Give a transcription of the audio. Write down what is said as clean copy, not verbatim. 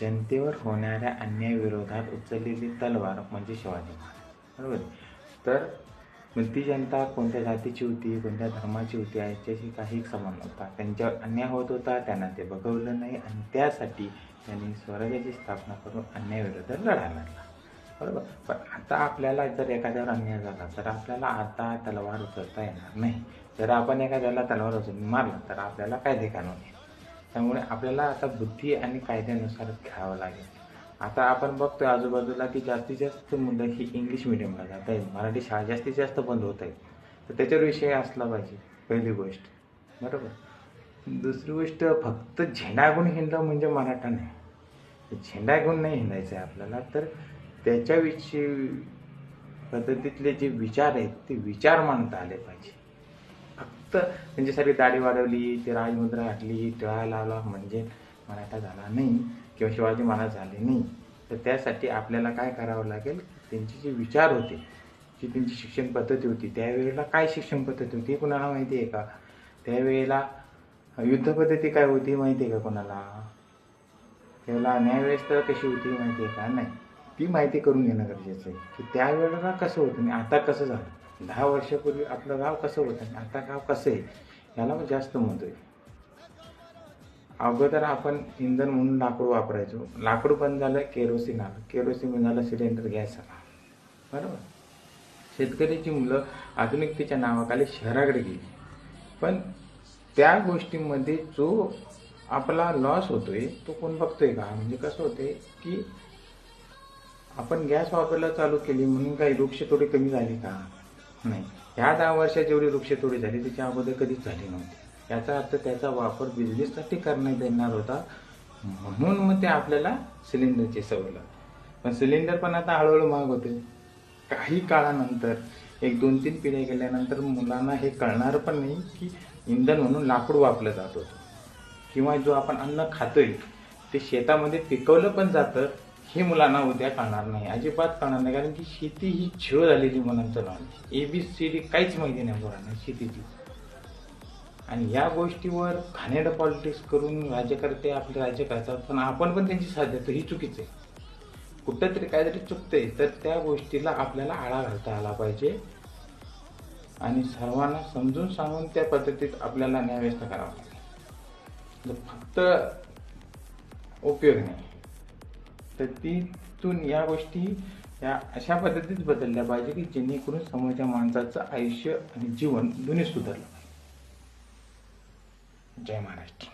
जनतेवर होणाऱ्या अन्यायाविरोधात उचललेली तलवार म्हणजे शिवाजी महाराज, बरोबर. तर मग ती जनता कोणत्या जातीची होती, कोणत्या धर्माची होती याच्याशी काही संबंध नव्हता. त्यांच्यावर अन्याय होत होता, त्यांना ते बघवलं नाही आणि त्यासाठी त्यांनी स्वराज्याची स्थापना करून अन्यायाविरोधात लढा लढला, बरोबर. पण आता आपल्याला जर एखाद्यावर अन्याय झाला तर आपल्याला आता तलवार उचलता येणार नाही. जर आपण एखाद्याला तलवार उचलून मारलं तर आपल्याला कायदे कानून येईल. त्यामुळे आपल्याला आता बुद्धी आणि कायद्यानुसार खेळावं लागेल. आता आपण बघतोय आजूबाजूला की जास्तीत जास्त मुलं ही इंग्लिश मिडियमला जात आहेत, मराठी शाळा जास्तीत जास्त बंद होत आहेत. तर त्याच्यावर विषय असला पाहिजे, पहिली गोष्ट, बरोबर. दुसरी गोष्ट, फक्त झेंडा घेऊन हिंडलं म्हणजे मराठा नाही. झेंडा घेऊन नाही हिंडायचं आहे आपल्याला, तर त्याच्याविषयी पद्धतीतले जे विचार आहेत ते विचार मांडता आले पाहिजे. फक्त त्यांच्यासाठी दाढी वाढवली, ते राजमुद्रा घातली, टिळा लावला म्हणजे मराठा झाला नाही किंवा शिवाजी महाराज झाले नाही. तर त्यासाठी आपल्याला काय करावं लागेल, त्यांचे जे विचार होते, जी त्यांची शिक्षण पद्धती होती, त्यावेळेला काय शिक्षण पद्धती होती कुणाला माहिती आहे का? त्यावेळेला युद्ध पद्धती काय होती माहिती आहे का कोणाला? त्यावेळेला न्यायव्यवस्था कशी होती माहिती आहे का? नाही. ती माहिती करून घेणं गरजेचं आहे की त्यावेळेला कसं होतं आणि आता कसं झालं. 10 वर्षापूर्वी आपलं गाव कसं होतं आणि आता गाव कसं आहे याला जास्त महत्त्व आहे. अगोदर आपण इंधन म्हणून लाकूड वापरायचो, लाकूड बंद झालं, केरोसिन आलं, केरोसिन बंद झालं, सिलेंडर गॅस आला, बरोबर. शेतकऱ्याची मुलं आधुनिकतेच्या नावाखाली शहराकडे गेली. पण त्या गोष्टींमध्ये जो आपला लॉस होतोय तो कोण बघतोय का? म्हणजे कसं होतंय की आपण गॅस वापरायला चालू केली म्हणून काही वृक्षतोडी कमी झाली का? नाही. ह्या 10 वर्षात जेवढी वृक्षतोडी झाली त्याच्या अगोदर कधीच झाली नव्हती. याचा अर्थ त्याचा वापर बिझनेससाठी करण्यात येणार होता, म्हणून मग ते आपल्याला सिलेंडरची सवय लागली. पण सिलेंडर पण आता हळूहळू महाग होते. काही काळानंतर 1-2-3 पिढ्या गेल्यानंतर मुलांना हे कळणार पण नाही की इंधन म्हणून लाकूड वापरलं जात होतं किंवा जो आपण अन्न खातोय ते शेतामध्ये पिकवलं पण जातं हे मुलांना उद्या कळणार नाही, अजिबात कळणार नाही. कारण की शेती ही झिरो झालेली मुलांचं नाव, ABCD काहीच माहिती नाही मुलांना शेतीची. आणि या गोष्टीवर घाणेरडं पॉलिटिक्स करून राज्यकर्ते आपले राज्य करतात, पण आपण पण त्यांची साथ देतो, ही चुकीचं आहे. कुठंतरी काहीतरी चुकतंय तर त्या गोष्टीला आपल्याला आळा घालता आला पाहिजे आणि सर्वांना समजून सांगून त्या पद्धतीत आपल्याला न्यायव्यवस्था करावी लागेल. फक्त उपयोग नाही, तर तिथून या गोष्टी या अशा पद्धतीत बदलल्या पाहिजे की जेणेकरून समोरच्या माणसाचं आयुष्य आणि जीवन दोन्ही सुधारलं. जय महाराष्ट्र.